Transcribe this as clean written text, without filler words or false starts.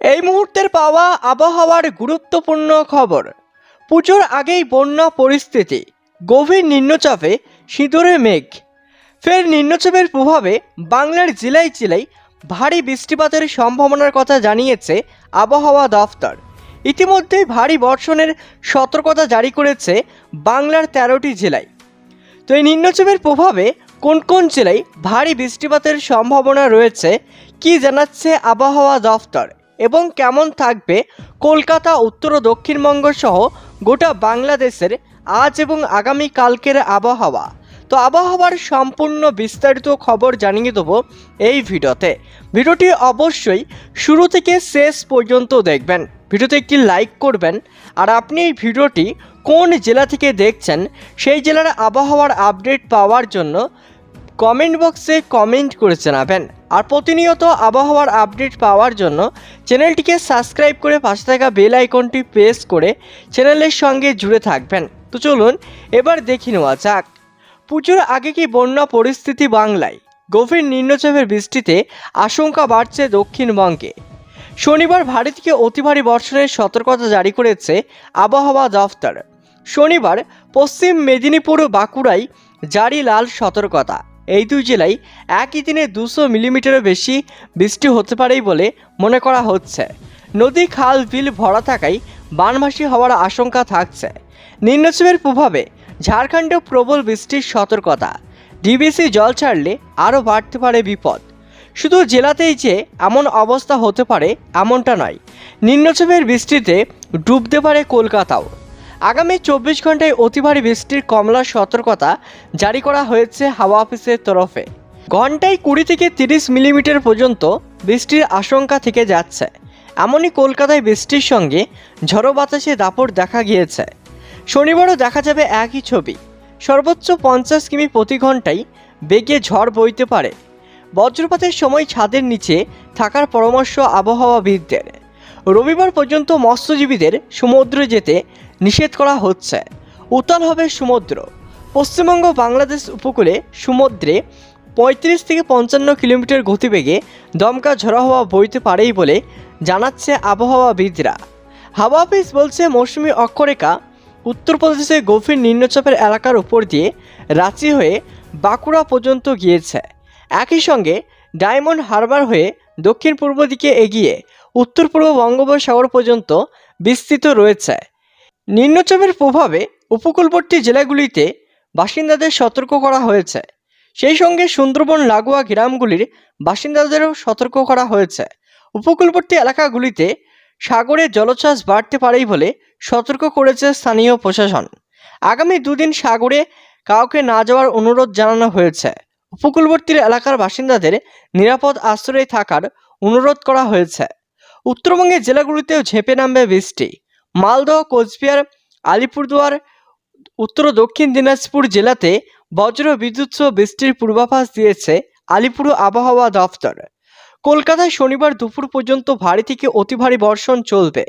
এই মুহূর্তের পাওয়া আবহাওয়ার গুরুত্বপূর্ণ খবর। পুজোর আগেই বন্যা পরিস্থিতি, গভীর নিম্নচাপে সিঁদুরে মেঘ। ফের নিম্নচাপের প্রভাবে বাংলার জেলায় জেলায় ভারী বৃষ্টিপাতের সম্ভাবনার কথা জানিয়েছে আবহাওয়া দফতর। ইতিমধ্যেই ভারী বর্ষণের সতর্কতা জারি করেছে বাংলার 13টি জেলায়। তো এই নিম্নচাপের প্রভাবে কোন কোন জেলায় ভারী বৃষ্টিপাতের সম্ভাবনা রয়েছে কি জানাচ্ছে আবহাওয়া দফতর, এবং কেমন থাকবে কলকাতা, উত্তর ও দক্ষিণবঙ্গ সহ গোটা বাংলাদেশের আজ এবং আগামী কালকের আবহাওয়া। তো আবহাওয়ার সম্পূর্ণ বিস্তারিত খবর জানিয়ে দেবো এই ভিডিওটি অবশ্যই শুরু থেকে শেষ পর্যন্ত দেখবেন। ভিডিওতে একটি লাইক করবেন, আর আপনি এই ভিডিওটি কোন জেলা থেকে দেখছেন সেই জেলার আবহাওয়ার আপডেট পাওয়ার জন্য কমেন্ট বক্সে কমেন্ট করে জানাবেন। আর প্রতিনিয়ত আবহাওয়ার আপডেট পাওয়ার জন্য চ্যানেলটিকে সাবস্ক্রাইব করে পাশে থাকা বেল আইকনটি প্রেস করে চ্যানেলের সঙ্গে জুড়ে থাকবেন। তো চলুন এবার দেখে নেওয়া যাক। পুজোর আগে কি বন্যা পরিস্থিতি বাংলায়? গভীর নিম্নচাপের বৃষ্টিতে আশঙ্কা বাড়ছে দক্ষিণবঙ্গে। শনিবার ভারী থেকে অতি ভারী বর্ষণের সতর্কতা জারি করেছে আবহাওয়া দফতর। শনিবার পশ্চিম মেদিনীপুর ও বাঁকুড়ায় জারি লাল সতর্কতা। এই দুই জেলায় একই দিনে 200 মিলিমিটারের বেশি বৃষ্টি হতে পারে বলে মনে করা হচ্ছে। নদী, খাল, বিল ভরা থাকায় বানভাসী হওয়ার আশঙ্কা থাকছে। নিম্নচাপের প্রভাবে ঝাড়খণ্ডেও প্রবল বৃষ্টির সতর্কতা। ডিবিসি জল ছাড়লে আরও বাড়তে পারে বিপদ। শুধু জেলাতেই যে এমন অবস্থা হতে পারে এমনটা নয়, নিম্নচাপের বৃষ্টিতে ডুবতে পারে কলকাতাও। আগামী 24 ঘন্টায় অতি ভারী বৃষ্টির কমলা সতর্কতা জারি করা হয়েছে হাওয়া অফিসের তরফে। ঘন্টায় 20 থেকে 30 মিলিমিটার পর্যন্ত বৃষ্টির আশঙ্কা থেকে যাচ্ছে। এমনই কলকাতায় বৃষ্টির সঙ্গে ঝড়ো বাতাসে দাপট দেখা গিয়েছে। শনিবারও দেখা যাবে একই ছবি। সর্বোচ্চ 50 কিমি প্রতি ঘন্টায় বেগে ঝড় বইতে পারে। বজ্রপাতের সময় ছাদের নিচে থাকার পরামর্শ আবহাওয়াবিদদের। রবিবার পর্যন্ত মৎস্যজীবীদের সমুদ্রে যেতে নিষেধ করা হচ্ছে। উত্তাল হবে সমুদ্র। পশ্চিমবঙ্গ বাংলাদেশ উপকূলে সমুদ্রে 35 থেকে 55 কিলোমিটার গতিবেগে দমকা ঝড়ো হাওয়া বইতে পারেই বলে জানাচ্ছে আবহাওয়াবিদরা। হাওয়া অফিস বলছে মৌসুমি অক্ষরেখা উত্তরপ্রদেশে গভীর নিম্নচাপের এলাকার উপর দিয়ে রাঁচি হয়ে বাঁকুড়া পর্যন্ত গিয়েছে। একই সঙ্গে ডায়মন্ড হারবার হয়ে দক্ষিণ পূর্ব দিকে এগিয়ে উত্তর পূর্ব বঙ্গোপসাগর পর্যন্ত বিস্তৃত রয়েছে। নিম্নচাপের প্রভাবে উপকূলবর্তী জেলাগুলিতে বাসিন্দাদের সতর্ক করা হয়েছে। সেই সঙ্গে সুন্দরবন লাগোয়া গ্রামগুলির বাসিন্দাদেরও সতর্ক করা হয়েছে। উপকূলবর্তী এলাকাগুলিতে সাগরে জলোচ্ছ্বাস বাড়তে পারেই বলে সতর্ক করেছে স্থানীয় প্রশাসন। আগামী দুদিন সাগরে কাউকে না যাওয়ার অনুরোধ জানানো হয়েছে। উপকূলবর্তী এলাকার বাসিন্দাদের নিরাপদ আশ্রয়ে থাকার অনুরোধ করা হয়েছে। উত্তরবঙ্গের জেলাগুলিতেও ঝেঁপে নামবে বৃষ্টি। মালদহ, কোচবিহার, আলিপুরদুয়ার, উত্তর ও দক্ষিণ দিনাজপুর জেলাতে বজ্র বিদ্যুৎ সহ বৃষ্টির পূর্বাভাস দিয়েছে আলিপুর আবহাওয়া দফতর। কলকাতায় শনিবার দুপুর পর্যন্ত ভারী থেকে অতি ভারী বর্ষণ চলবে।